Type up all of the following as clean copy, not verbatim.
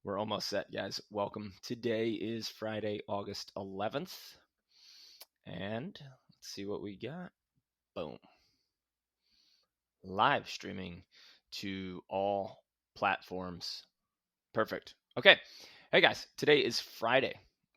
We're almost set, guys. Welcome. Today is Friday, August 11th. And let's see what we got. Boom. Live streaming to all platforms. Perfect. Okay. Hey, guys. Today is Friday,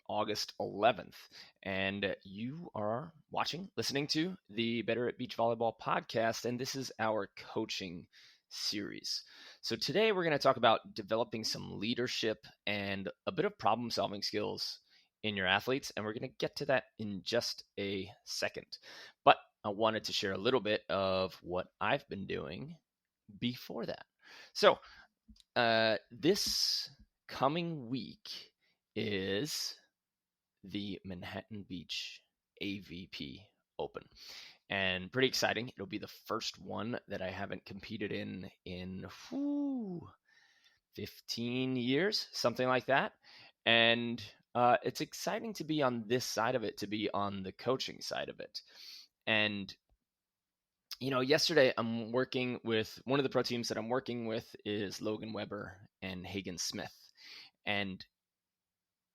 August 11th. And you are watching, listening to the Better at Beach Volleyball podcast. And this is our coaching series. So today we're going to talk about developing some leadership and a bit of problem solving skills in your athletes. And we're going to get to that in just a second. But I wanted to share a little bit of what I've been doing before that. So this coming week is the Manhattan Beach AVP Open. And pretty exciting. It'll be the first one that I haven't competed in 15 years, something like that. And it's exciting to be on this side of it, to be on the coaching side of it. And yesterday I'm working with one of the pro teams that I'm working with is Logan Weber and Hagen Smith. And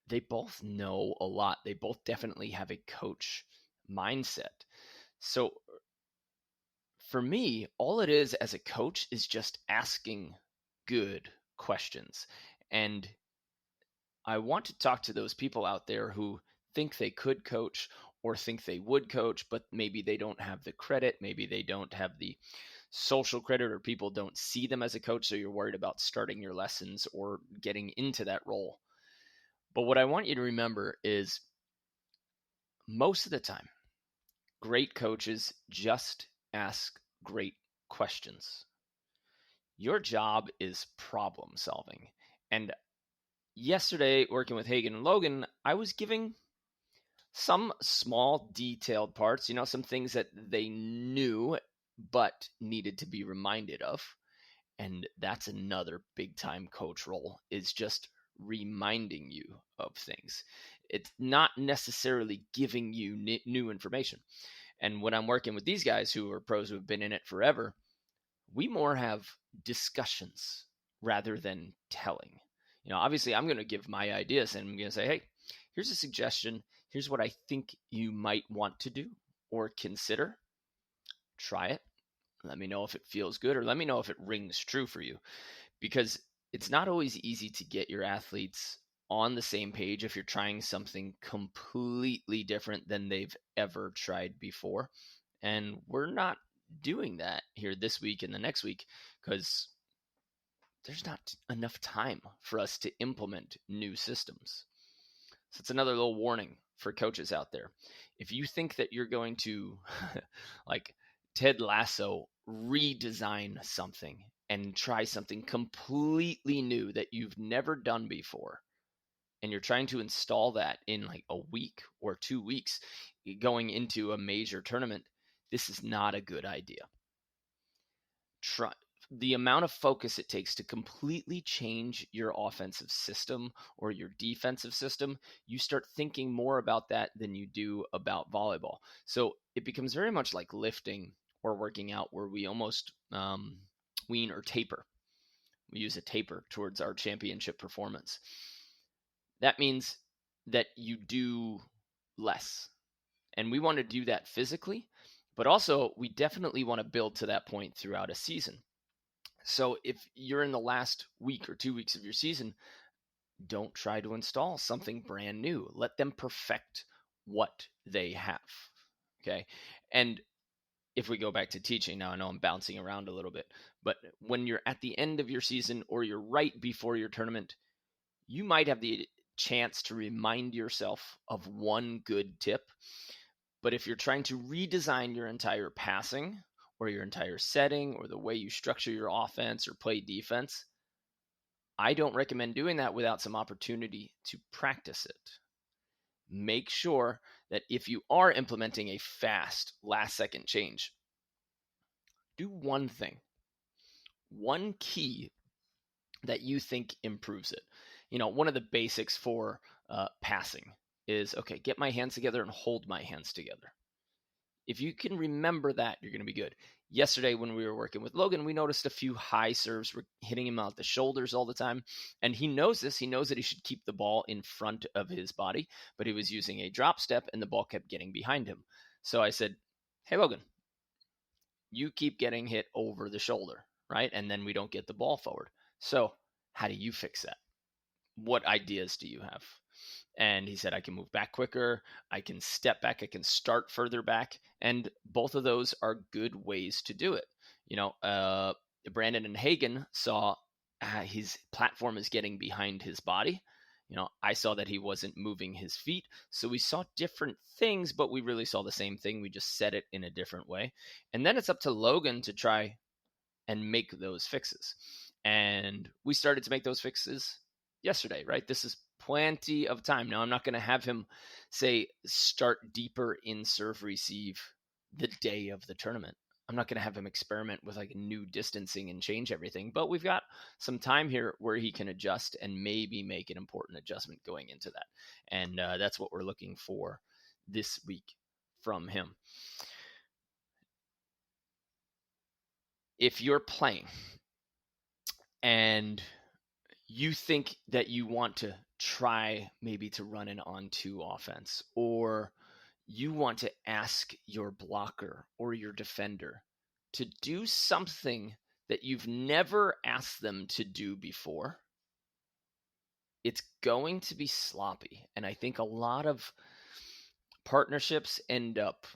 they both know a lot. They both definitely have a coach mindset. So for me, all it is as a coach is just asking good questions. And I want to talk to those people out there who think they could coach or think they would coach, but maybe they don't have the credit. Maybe they don't have the social credit, or people don't see them as a coach. So you're worried about starting your lessons or getting into that role. But what I want you to remember is most of the time, great coaches just ask great questions. Your job is problem solving. And yesterday, working with Hagen and Logan, I was giving some small detailed parts, some things that they knew but needed to be reminded of. And that's another big time coach role, is just reminding you of things. It's not necessarily giving you new information. And when I'm working with these guys who are pros who have been in it forever, we more have discussions rather than telling. Obviously I'm going to give my ideas and I'm going to say, hey, here's a suggestion. Here's what I think you might want to do or consider. Try it. Let me know if it feels good, or let me know if it rings true for you. Because it's not always easy to get your athletes on the same page if you're trying something completely different than they've ever tried before. And we're not doing that here this week and the next week because there's not enough time for us to implement new systems. So it's another little warning for coaches out there. If you think that you're going to, like Ted Lasso, redesign something and try something completely new that you've never done before, and you're trying to install that in like a week or 2 weeks going into a major tournament, this is not a good idea. The amount of focus it takes to completely change your offensive system or your defensive system, you start thinking more about that than you do about volleyball. So it becomes very much like lifting or working out, where we almost wean or taper. We use a taper towards our championship performance. That means that you do less. And we want to do that physically, but also we definitely want to build to that point throughout a season. So if you're in the last week or 2 weeks of your season, don't try to install something brand new. Let them perfect what they have. Okay. And if we go back to teaching now, I know I'm bouncing around a little bit, but when you're at the end of your season or you're right before your tournament, you might have the chance to remind yourself of one good tip. But if you're trying to redesign your entire passing or your entire setting or the way you structure your offense or play defense, I don't recommend doing that without some opportunity to practice it. Make sure that if you are implementing a fast last second change, do one thing, one key that you think improves it. One of the basics for passing is, okay, get my hands together and hold my hands together. If you can remember that, you're going to be good. Yesterday, when we were working with Logan, we noticed a few high serves were hitting him out the shoulders all the time. And he knows this. He knows that he should keep the ball in front of his body, but he was using a drop step and the ball kept getting behind him. So I said, hey, Logan, you keep getting hit over the shoulder, right? And then we don't get the ball forward. So how do you fix that? What ideas do you have? And he said, I can move back quicker. I can step back. I can start further back. And both of those are good ways to do it. Brandon and Hagen saw his platform is getting behind his body. I saw that he wasn't moving his feet. So we saw different things, but we really saw the same thing. We just said it in a different way. And then it's up to Logan to try and make those fixes. And we started to make those fixes yesterday, right? This is plenty of time. Now, I'm not going to have him say start deeper in serve receive the day of the tournament. I'm not going to have him experiment with like new distancing and change everything, but we've got some time here where he can adjust and maybe make an important adjustment going into that. And that's what we're looking for this week from him. If you're playing and you think that you want to try maybe to run an on-two offense, or you want to ask your blocker or your defender to do something that you've never asked them to do before, it's going to be sloppy. And I think a lot of partnerships end up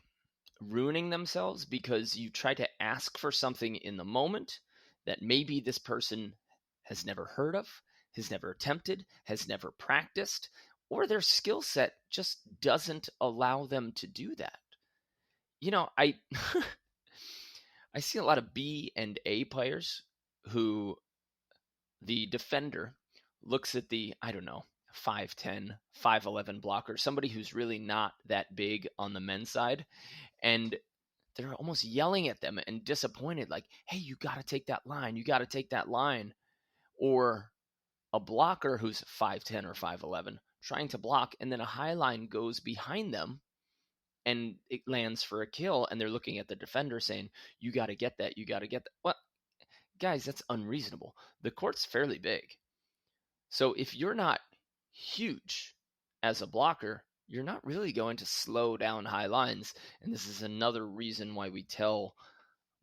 ruining themselves because you try to ask for something in the moment that maybe this person has never heard of, has never attempted, has never practiced, or their skill set just doesn't allow them to do that. I I see a lot of B and A players who the defender looks at the, 5'10", 5'11" blocker, somebody who's really not that big on the men's side, and they're almost yelling at them and disappointed, like, hey, you got to take that line. You got to take that line. Or a blocker who's 5'10" or 5'11", trying to block, and then a high line goes behind them and it lands for a kill, and they're looking at the defender saying, you got to get that. You got to get that. Well, guys, that's unreasonable. The court's fairly big. So if you're not huge as a blocker, you're not really going to slow down high lines. And this is another reason why we tell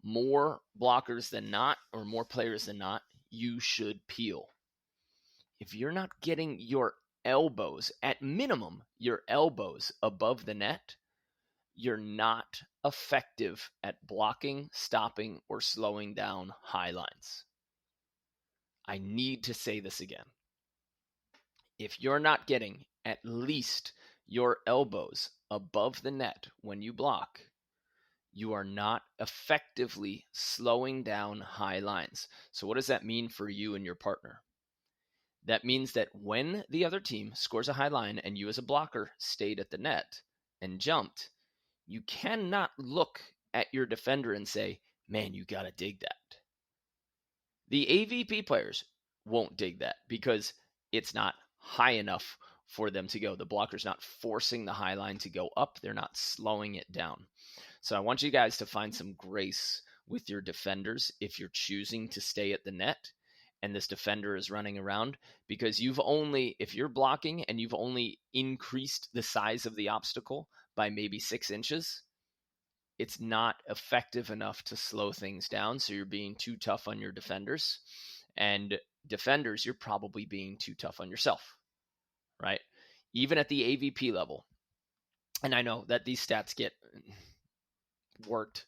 more blockers than not, or more players than not, you should peel. If you're not getting your elbows, at minimum, your elbows above the net, you're not effective at blocking, stopping, or slowing down high lines. I need to say this again. If you're not getting at least your elbows above the net when you block, you are not effectively slowing down high lines. So what does that mean for you and your partner? That means that when the other team scores a high line and you as a blocker stayed at the net and jumped, you cannot look at your defender and say, man, you got to dig that. The AVP players won't dig that because it's not high enough for them to go. The blocker's not forcing the high line to go up. They're not slowing it down. So I want you guys to find some grace with your defenders if you're choosing to stay at the net and this defender is running around, because if you're blocking and you've only increased the size of the obstacle by maybe 6 inches, it's not effective enough to slow things down. So you're being too tough on your defenders, and defenders, you're probably being too tough on yourself, right? Even at the AVP level. And I know that these stats get worked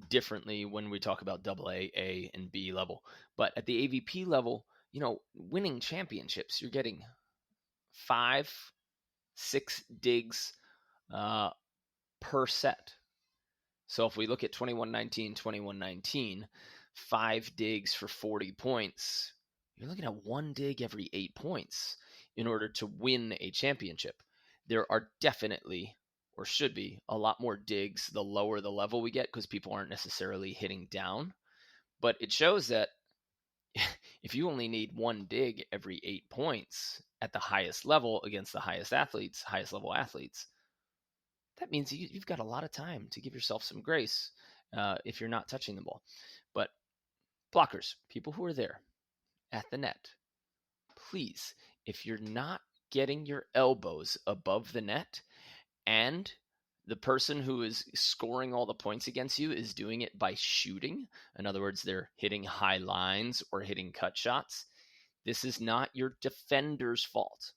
differently when we talk about AA, A, and B level. But at the AVP level, winning championships, you're getting 5-6 digs per set. So if we look at 21-19, 5 digs for 40 points, you're looking at 1 dig every 8 points in order to win a championship. There are definitely, or should be, a lot more digs the lower the level we get, because people aren't necessarily hitting down. But it shows that if you only need 1 dig every 8 points at the highest level against the highest level athletes, that means you've got a lot of time to give yourself some grace if you're not touching the ball. But blockers, people who are there at the net, please, if you're not getting your elbows above the net and the person who is scoring all the points against you is doing it by shooting, in other words, they're hitting high lines or hitting cut shots, this is not your defender's fault.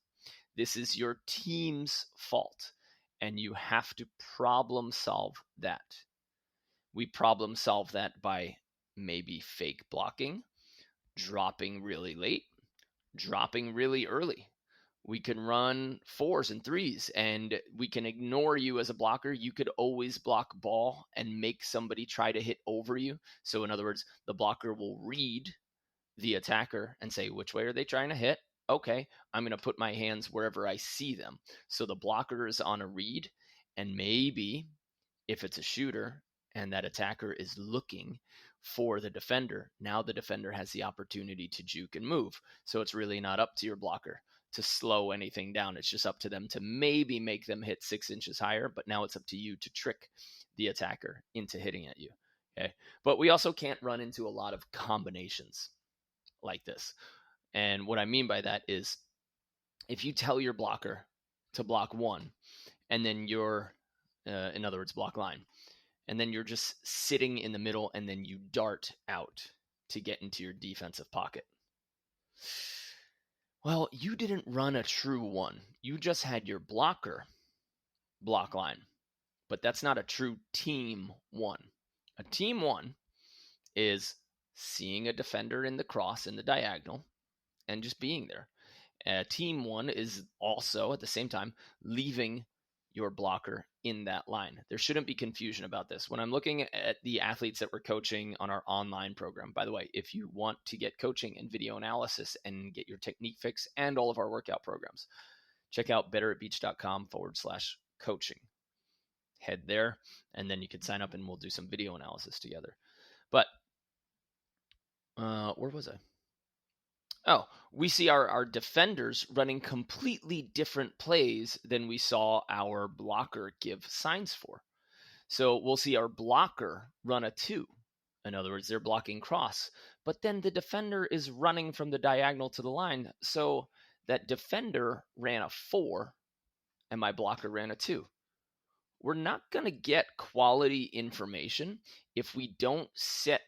This is your team's fault. And you have to problem solve that. We problem solve that by maybe fake blocking, dropping really late, dropping really early. We can run fours and threes, and we can ignore you as a blocker. You could always block ball and make somebody try to hit over you. So in other words, the blocker will read the attacker and say, which way are they trying to hit? Okay, I'm going to put my hands wherever I see them. So the blocker is on a read, and maybe if it's a shooter and that attacker is looking for the defender, now the defender has the opportunity to juke and move. So it's really not up to your blocker to slow anything down. It's just up to them to maybe make them hit 6 inches higher, but now it's up to you to trick the attacker into hitting at you. Okay, but we also can't run into a lot of combinations like this. And what I mean by that is if you tell your blocker to block one, and then you're, in other words, block line, and then you're just sitting in the middle and then you dart out to get into your defensive pocket. Well, you didn't run a true one. You just had your blocker block line, but that's not a true team one. A team one is seeing a defender in the cross in the diagonal and just being there. Team one is also at the same time leaving your blocker in that line. There shouldn't be confusion about this. When I'm looking at the athletes that we're coaching on our online program, by the way, if you want to get coaching and video analysis and get your technique fix and all of our workout programs, check out betteratbeach.com/coaching. Head there, and then you can sign up and we'll do some video analysis together. But where was I? Oh, we see our defenders running completely different plays than we saw our blocker give signs for. So we'll see our blocker run a 2. In other words, they're blocking cross. But then the defender is running from the diagonal to the line. So that defender ran a 4 and my blocker ran a 2. We're not going to get quality information if we don't set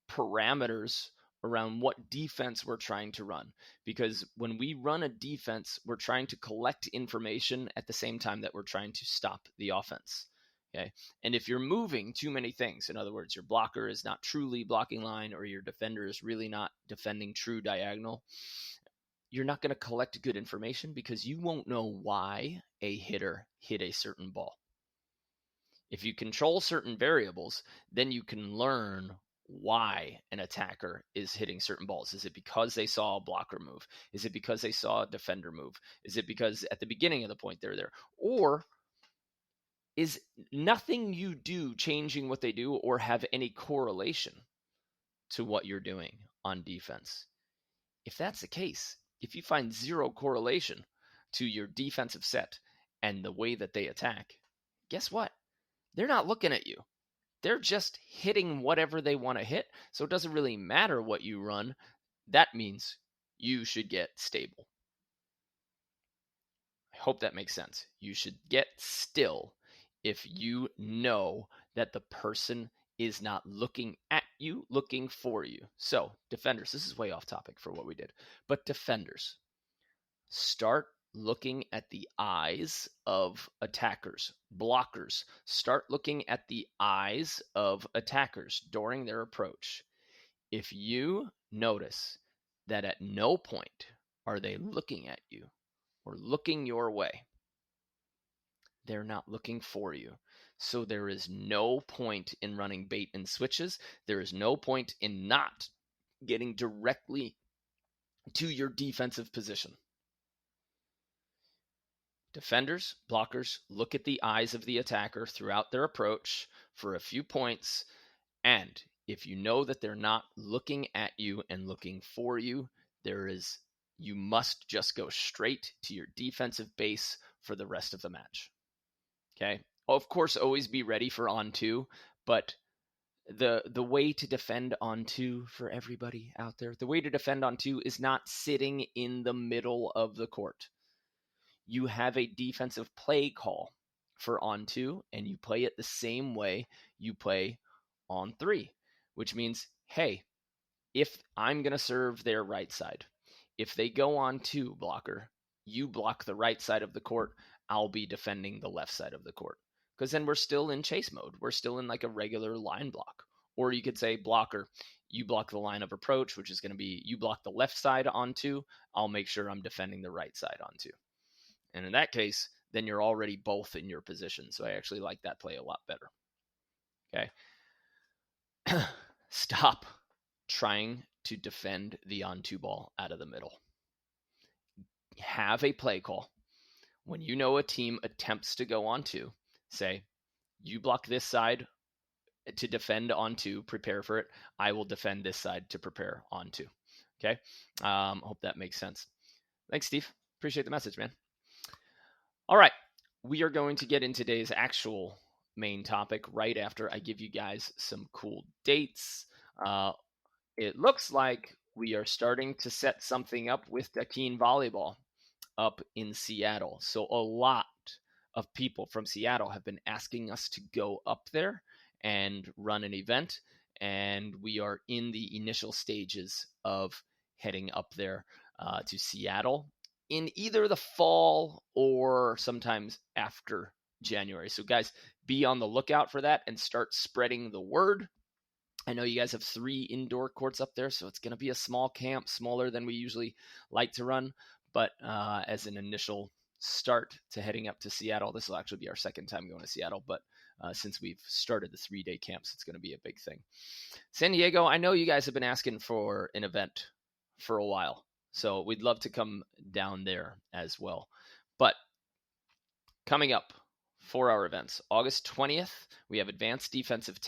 parameters around what defense we're trying to run. Because when we run a defense, we're trying to collect information at the same time that we're trying to stop the offense. Okay. And if you're moving too many things, in other words, your blocker is not truly blocking line or your defender is really not defending true diagonal, you're not going to collect good information because you won't know why a hitter hit a certain ball. If you control certain variables, then you can learn why an attacker is hitting certain balls. Is it because they saw a blocker move? Is it because they saw a defender move? Is it because at the beginning of the point they're there? Or is nothing you do changing what they do or have any correlation to what you're doing on defense? If that's the case, if you find zero correlation to your defensive set and the way that they attack, guess what? They're not looking at you. They're just hitting whatever they want to hit. So it doesn't really matter what you run. That means you should get stable. I hope that makes sense. You should get still if you know that the person is not looking at you, looking for you. So defenders, this is way off topic for what we did, but defenders, start looking at the eyes of attackers. Blockers, start looking at the eyes of attackers during their approach. If you notice that at no point are they looking at you or looking your way, they're not looking for you. So there is no point in running bait and switches. There is no point in not getting directly to your defensive position. Defenders, blockers, look at the eyes of the attacker throughout their approach for a few points. And if you know that they're not looking at you and looking for you, you must just go straight to your defensive base for the rest of the match. Okay. of course, always be ready for on two, but the way to defend on two for everybody out there, the way to defend on two is not sitting in the middle of the court. You have a defensive play call for on two, and you play it the same way you play on three, which means, hey, if I'm going to serve their right side, if they go on two, blocker, you block the right side of the court, I'll be defending the left side of the court. Because then we're still in chase mode. We're still in like a regular line block. Or you could say, blocker, you block the line of approach, which is going to be you block the left side on two. I'll make sure I'm defending the right side on two. And in that case, then you're already both in your position. So I actually like that play a lot better. Okay. Stop trying to defend the on two ball out of the middle. Have a play call. When you know a team attempts to go on two, say, you block this side to defend on two, prepare for it. I will defend this side to prepare on two. Okay. Hope that makes sense. Thanks, Steve. Appreciate the message, man. All right. We are going to get in today's actual main topic right after I give you guys some cool dates. It looks like we are starting to set something up with Dakin Volleyball up in Seattle. So a lot of people from Seattle have been asking us to go up there and run an event. And we are in the initial stages of heading up there to Seattle in either the fall or sometimes after January. So guys, be on the lookout for that and start spreading the word. I know you guys have 3 indoor courts up there, so it's going to be a small camp, smaller than we usually like to run. But as an initial start to heading up to Seattle, this will actually be our second time going to Seattle. But since we've started the 3-day camps, it's going to be a big thing. San Diego, I know you guys have been asking for an event for a while, so we'd love to come down there as well. But coming up for our events, August 20th, we have advanced defensive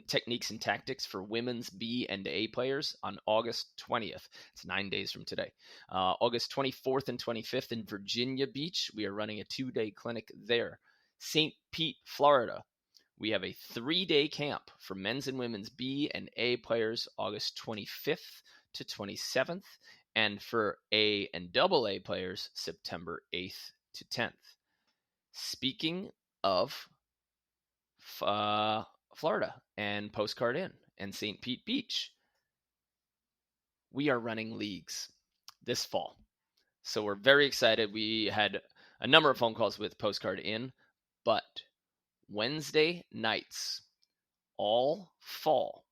techniques and tactics for women's B and A players on August 20th. It's 9 days from today. August 24th and 25th in Virginia Beach, we are running a 2-day clinic there. St. Pete, Florida, we have a 3-day camp for men's and women's B and A players, August 25th to 27th, and for A and double A players, September 8th to 10th. Speaking of Florida and Postcard Inn and St. Pete Beach, we are running leagues this fall. So we're very excited. We had a number of phone calls with Postcard Inn, but Wednesday nights, all fall,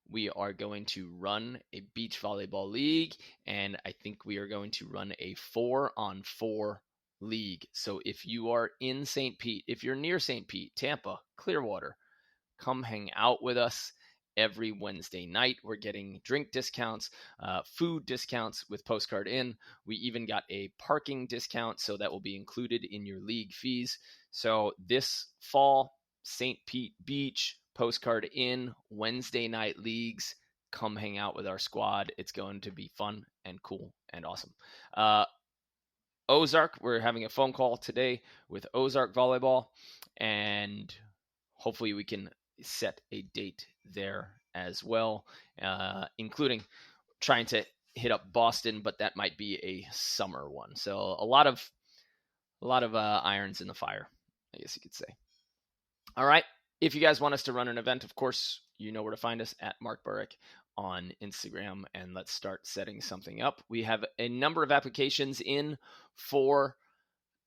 we are going to run a beach volleyball league, and I think we are going to run a 4-on-4 league. So if you are in St. Pete, if you're near St. Pete, Tampa, Clearwater, come hang out with us every Wednesday night. We're getting drink discounts, food discounts with Postcard Inn. We even got a parking discount, so that will be included in your league fees. So this fall, St. Pete Beach, Postcard Inn, Wednesday night leagues. Come hang out with our squad. It's going to be fun and cool and awesome. Ozark, we're having a phone call today with Ozark Volleyball, and hopefully we can set a date there as well, including trying to hit up Boston, but that might be a summer one. So a lot of irons in the fire, I guess you could say. All right. If you guys want us to run an event, of course, you know where to find us at Mark Burek on Instagram, and let's start setting something up. We have a number of applications in for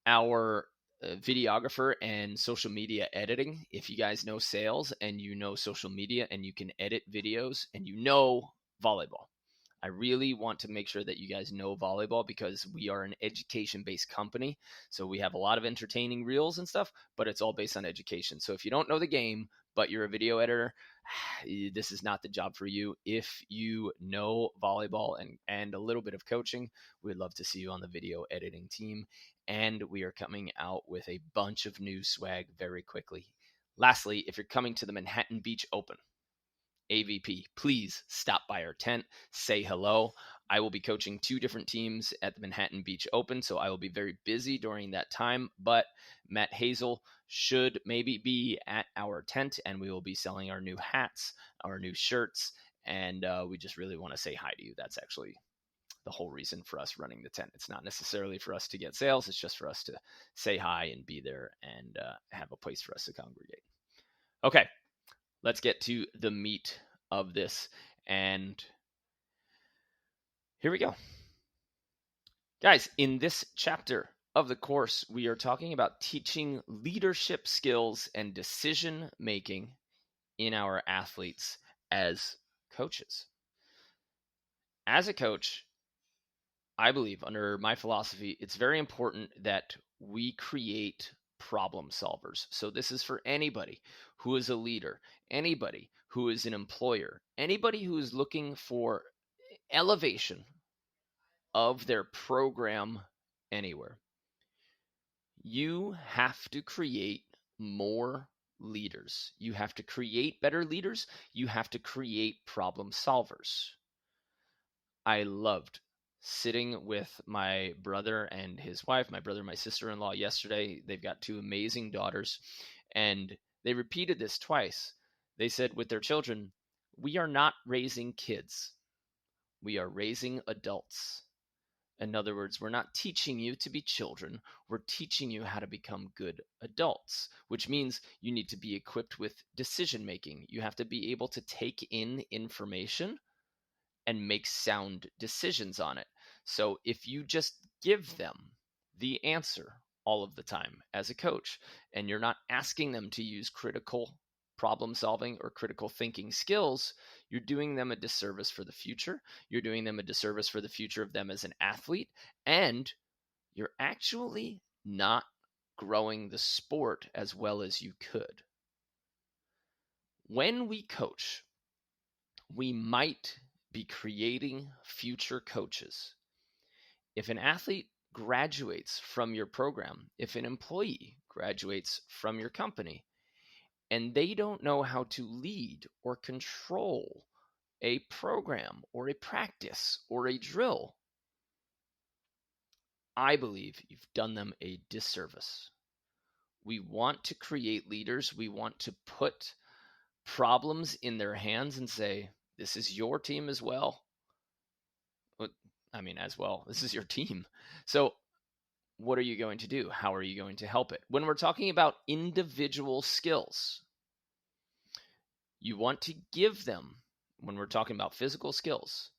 our videographer and social media editing. If you guys know sales and you know social media and you can edit videos and you know volleyball, I really want to make sure that you guys know volleyball, because we are an education-based company. So we have a lot of entertaining reels and stuff, but it's all based on education. So if you don't know the game, but you're a video editor, this is not the job for you. If you know volleyball and a little bit of coaching, we'd love to see you on the video editing team. And we are coming out with a bunch of new swag very quickly. Lastly, if you're coming to the Manhattan Beach Open, AVP, please stop by our tent, say hello. I will be coaching 2 different teams at the Manhattan Beach Open, so I will be very busy during that time. But Matt Hazel should maybe be at our tent, and we will be selling our new hats, our new shirts, and we just really want to say hi to you. That's actually the whole reason for us running the tent. It's not necessarily for us to get sales. It's just for us to say hi and be there and have a place for us to congregate. Okay, let's get to the meat of this. And here we go. Guys, in this chapter of the course, we are talking about teaching leadership skills and decision making in our athletes as coaches. As a coach, I believe, under my philosophy, it's very important that we create problem solvers. So this is for anybody who is a leader, anybody who is an employer, anybody who is looking for elevation of their program anywhere. You have to create more leaders. You have to create better leaders. You have to create problem solvers. I loved sitting with my brother and his wife, my brother and my sister-in-law yesterday. They've got 2 amazing daughters, and they repeated this twice. They said with their children, we are not raising kids. We are raising adults. In other words, we're not teaching you to be children. We're teaching you how to become good adults, which means you need to be equipped with decision making. You have to be able to take in information and make sound decisions on it. So if you just give them the answer all of the time as a coach, and you're not asking them to use critical problem solving or critical thinking skills, you're doing them a disservice for the future. You're doing them a disservice for the future of them as an athlete, and you're actually not growing the sport as well as you could. When we coach, we might be creating future coaches. If an athlete graduates from your program, if an employee graduates from your company, and they don't know how to lead or control a program or a practice or a drill, I believe you've done them a disservice. We want to create leaders. We want to put problems in their hands and say, this is your team as well. As well, this is your team. So what are you going to do? How are you going to help it? When we're talking about individual skills, you want to give them, when we're talking about physical skills,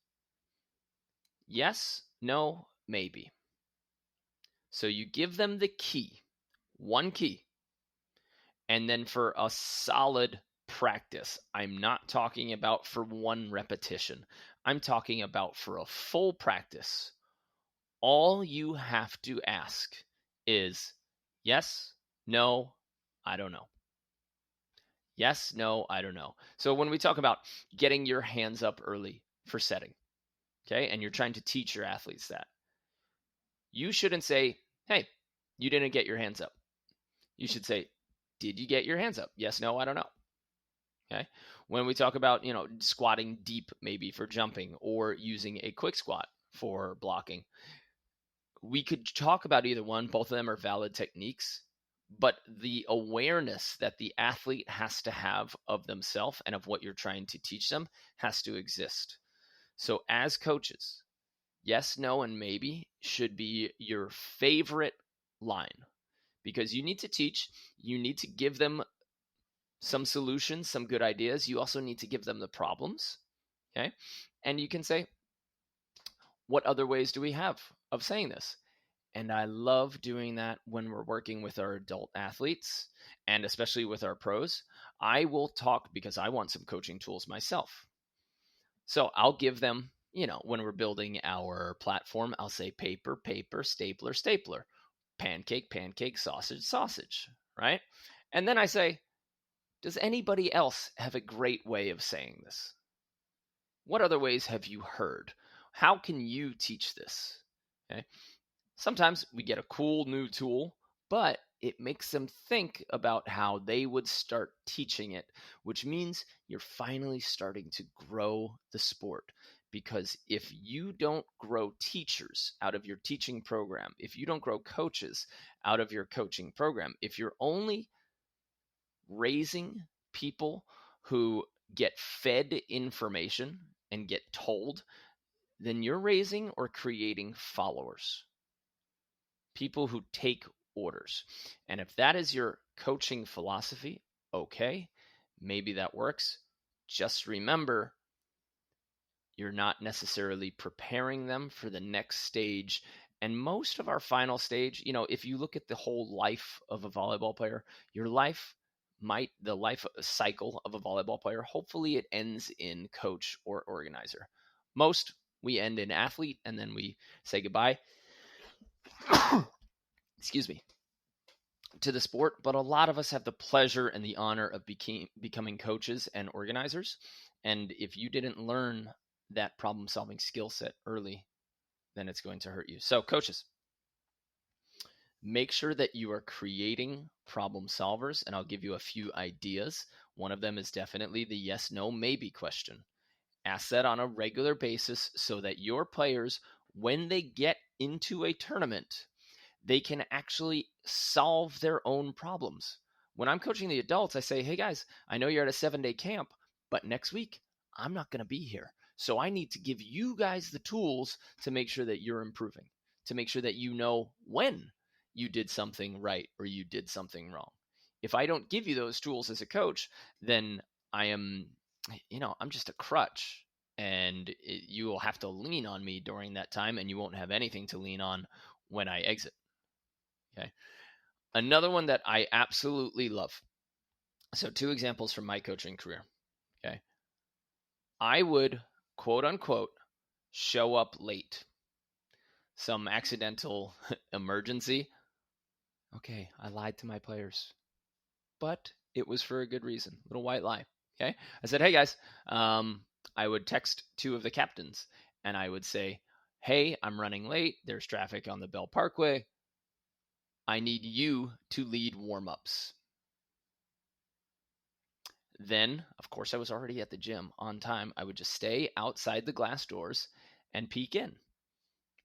yes, no, maybe. So you give them the key, one key, and then for a solid practice, I'm not talking about for one repetition. I'm talking about for a full practice. All you have to ask is yes, no, I don't know. Yes, no, I don't know. So when we talk about getting your hands up early for setting, okay, and you're trying to teach your athletes that, you shouldn't say, hey, you didn't get your hands up. You should say, did you get your hands up? Yes, no, I don't know. Okay. When we talk about, squatting deep maybe for jumping or using a quick squat for blocking, we could talk about either one. Both of them are valid techniques, but the awareness that the athlete has to have of themselves and of what you're trying to teach them has to exist. So as coaches, yes, no, and maybe should be your favorite line, because you need to teach, you need to give them some solutions, some good ideas. You also need to give them the problems, okay? And you can say, what other ways do we have of saying this? And I love doing that when we're working with our adult athletes and especially with our pros. I will talk because I want some coaching tools myself. So I'll give them, when we're building our platform, I'll say paper, paper, stapler, stapler, pancake, pancake, sausage, sausage, right? And then I say, does anybody else have a great way of saying this? What other ways have you heard? How can you teach this? Okay. Sometimes we get a cool new tool, but it makes them think about how they would start teaching it, which means you're finally starting to grow the sport because if you don't grow teachers out of your teaching program, if you don't grow coaches out of your coaching program, if you're only raising people who get fed information and get told, then you're raising or creating followers, people who take orders. And if that is your coaching philosophy, okay, maybe that works. Just remember, you're not necessarily preparing them for the next stage. And most of our final stage, if you look at the whole life of a volleyball player, your life the life cycle of a volleyball player, hopefully it ends in coach or organizer. Most we end in athlete and then we say goodbye. Excuse me, to the sport, but a lot of us have the pleasure and the honor of becoming coaches and organizers. And if you didn't learn that problem solving skill set early, then it's going to hurt you. So coaches, make sure that you are creating problem solvers, and I'll give you a few ideas. One of them is definitely the yes, no, maybe question. Ask that on a regular basis so that your players, when they get into a tournament, they can actually solve their own problems. When I'm coaching the adults, I say, hey guys, I know you're at a 7-day camp, but next week I'm not going to be here. So I need to give you guys the tools to make sure that you're improving, to make sure that you know when you did something right or you did something wrong. If I don't give you those tools as a coach, then I'm just a crutch, and you will have to lean on me during that time, and you won't have anything to lean on when I exit. Okay. Another one that I absolutely love. So 2 examples from my coaching career. Okay. I would, quote unquote, show up late. Some accidental emergency. Okay, I lied to my players, but it was for a good reason. Little white lie. Okay. I said, hey guys, I would text 2 of the captains and I would say, hey, I'm running late. There's traffic on the Bell Parkway. I need you to lead warm-ups. Then, of course, I was already at the gym on time. I would just stay outside the glass doors and peek in.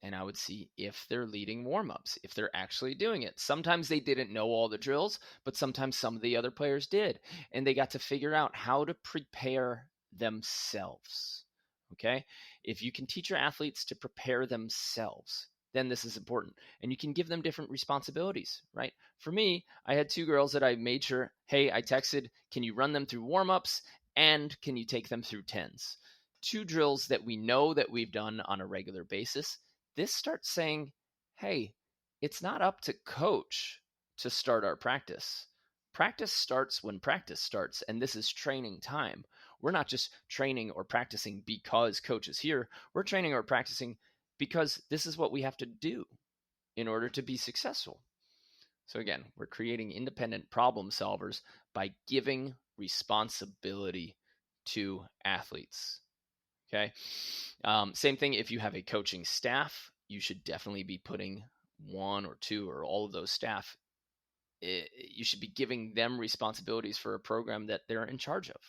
And I would see if they're leading warm-ups, if they're actually doing it. Sometimes they didn't know all the drills, but sometimes some of the other players did. And they got to figure out how to prepare themselves. Okay? If you can teach your athletes to prepare themselves, then this is important. And you can give them different responsibilities, right? For me, I had 2 girls that I made sure, hey, I texted, can you run them through warm-ups and can you take them through 10s? 2 drills that we know that we've done on a regular basis. This starts saying, hey, it's not up to coach to start our practice. Practice starts when practice starts, and this is training time. We're not just training or practicing because coach is here. We're training or practicing because this is what we have to do in order to be successful. So again, we're creating independent problem solvers by giving responsibility to athletes. Okay. Same thing if you have a coaching staff, you should definitely be putting 1 or 2 or all of those staff. You should be giving them responsibilities for a program that they're in charge of.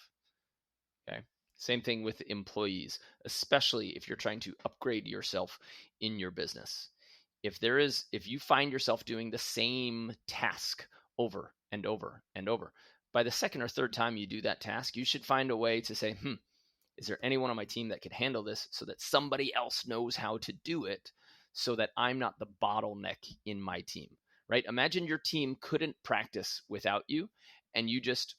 Okay. Same thing with employees, especially if you're trying to upgrade yourself in your business. If you find yourself doing the same task over and over and over, by the 2nd or 3rd time you do that task, you should find a way to say, is there anyone on my team that could handle this so that somebody else knows how to do it so that I'm not the bottleneck in my team, right? Imagine your team couldn't practice without you and you just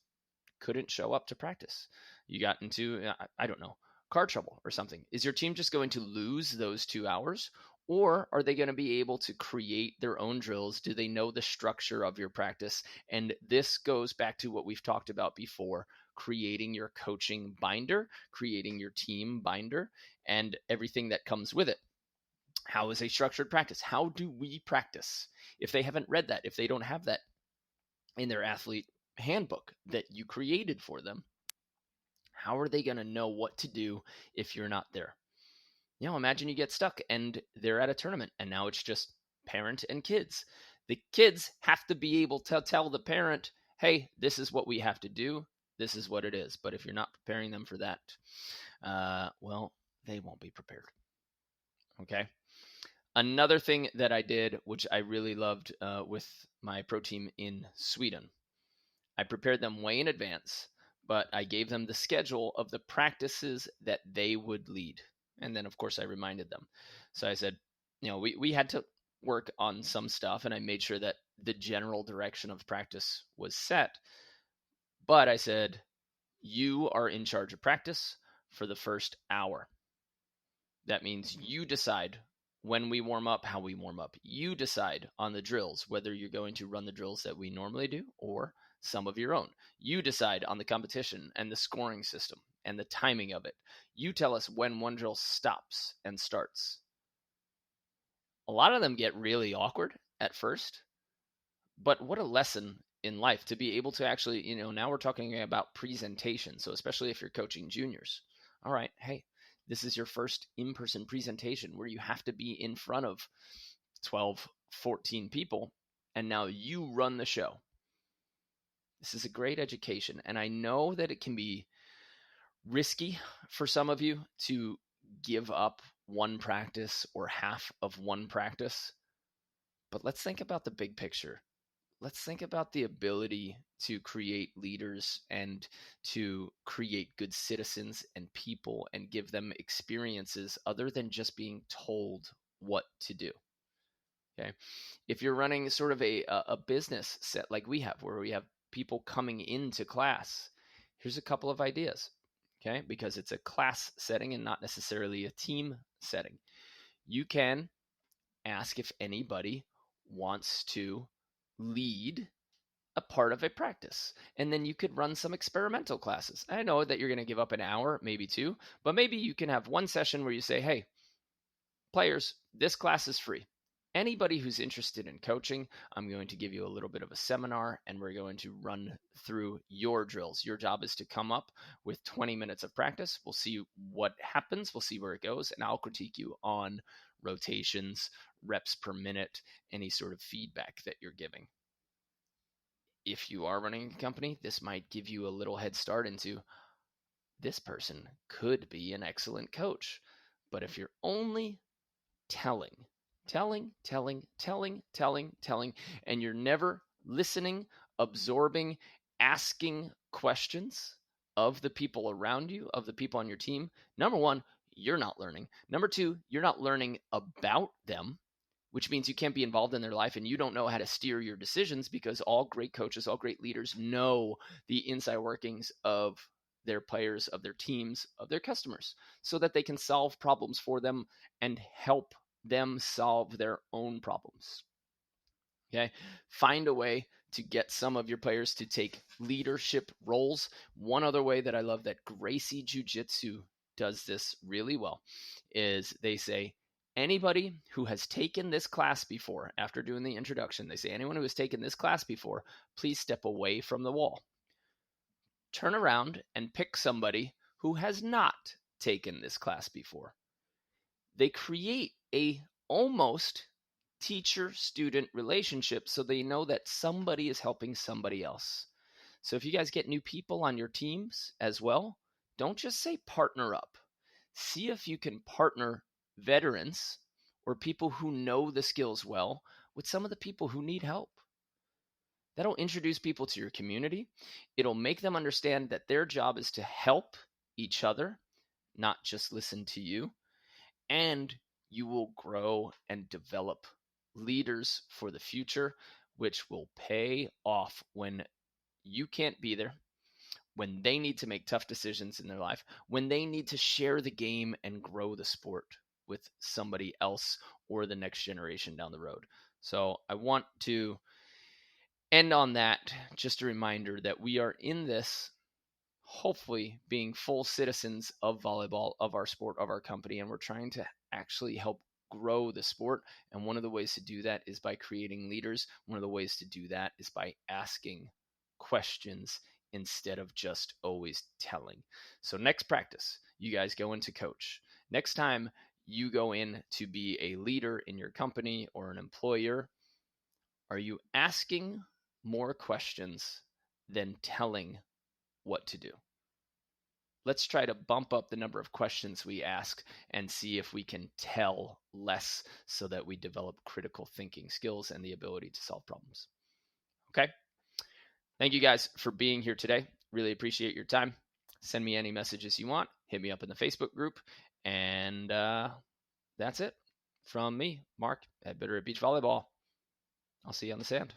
couldn't show up to practice. You got into, I don't know, car trouble or something. Is your team just going to lose those 2 hours? Or are they going to be able to create their own drills? Do they know the structure of your practice? And this goes back to what we've talked about before, creating your coaching binder, creating your team binder, and everything that comes with it. How is a structured practice? How do we practice? If they haven't read that, if they don't have that in their athlete handbook that you created for them, how are they going to know what to do if you're not there? Imagine you get stuck and they're at a tournament and now it's just parent and kids. The kids have to be able to tell the parent, hey, this is what we have to do. This is what it is. But if you're not preparing them for that, well, they won't be prepared. Okay. Another thing that I did, which I really loved with my pro team in Sweden, I prepared them way in advance, but I gave them the schedule of the practices that they would lead. And then, of course, I reminded them. So I said, we had to work on some stuff, and I made sure that the general direction of practice was set. But I said, you are in charge of practice for the first hour. That means you decide when we warm up, how we warm up. You decide on the drills, whether you're going to run the drills that we normally do or some of your own. You decide on the competition and the scoring system and the timing of it. You tell us when one drill stops and starts. A lot of them get really awkward at first, but what a lesson in life to be able to actually, now we're talking about presentation. So especially if you're coaching juniors. All right, hey, this is your first in-person presentation where you have to be in front of 12, 14 people, and now you run the show. This is a great education, and I know that it can be risky for some of you to give up one practice or half of one practice, but let's think about the big picture. Let's think about the ability to create leaders and to create good citizens and people and give them experiences other than just being told what to do. Okay. If you're running sort of a business set like we have, where we have people coming into class, here's a couple of ideas. Okay. Because it's a class setting and not necessarily a team setting. You can ask if anybody wants to lead a part of a practice. And then you could run some experimental classes. I know that you're going to give up an hour, maybe two, but maybe you can have one session where you say, hey, players, this class is free. Anybody who's interested in coaching, I'm going to give you a little bit of a seminar and we're going to run through your drills. Your job is to come up with 20 minutes of practice. We'll see what happens. We'll see where it goes. And I'll critique you on rotations, reps per minute, any sort of feedback that you're giving. If you are running a company, this might give you a little head start into this person could be an excellent coach. But if you're only telling, and you're never listening, absorbing, asking questions of the people around you, of the people on your team, number one, you're not learning. Number two, you're not learning about them, which means you can't be involved in their life and you don't know how to steer your decisions, because all great coaches, all great leaders know the inside workings of their players, of their teams, of their customers, so that they can solve problems for them and help them solve their own problems. Okay. Find a way to get some of your players to take leadership roles. One other way that I love that Gracie Jiu-Jitsu does this really well is they say, anybody who has taken this class before, after doing the introduction, they say, anyone who has taken this class before, please step away from the wall. Turn around and pick somebody who has not taken this class before. They create a almost teacher-student relationship so they know that somebody is helping somebody else. So if you guys get new people on your teams as well, don't just say partner up. See if you can partner veterans or people who know the skills well with some of the people who need help. That'll introduce people to your community. It'll make them understand that their job is to help each other, not just listen to you. And you will grow and develop leaders for the future, which will pay off when you can't be there, when they need to make tough decisions in their life, when they need to share the game and grow the sport with somebody else or the next generation down the road. So I want to end on that. Just a reminder that we are in this hopefully being full citizens of volleyball, of our sport, of our company, and we're trying to actually help grow the sport. And one of the ways to do that is by creating leaders. One of the ways to do that is by asking questions instead of just always telling. So next practice, you guys go into coach. Next time you go in to be a leader in your company or an employer, are you asking more questions than telling what to do? let's try to bump up the number of questions we ask and see if we can tell less so that we develop critical thinking skills and the ability to solve problems. Okay. Thank you guys for being here today. Really appreciate your time. Send me any messages you want. Hit me up in the Facebook group. And that's it from me, Mark, at Bitterroot Beach Volleyball. I'll see you on the sand.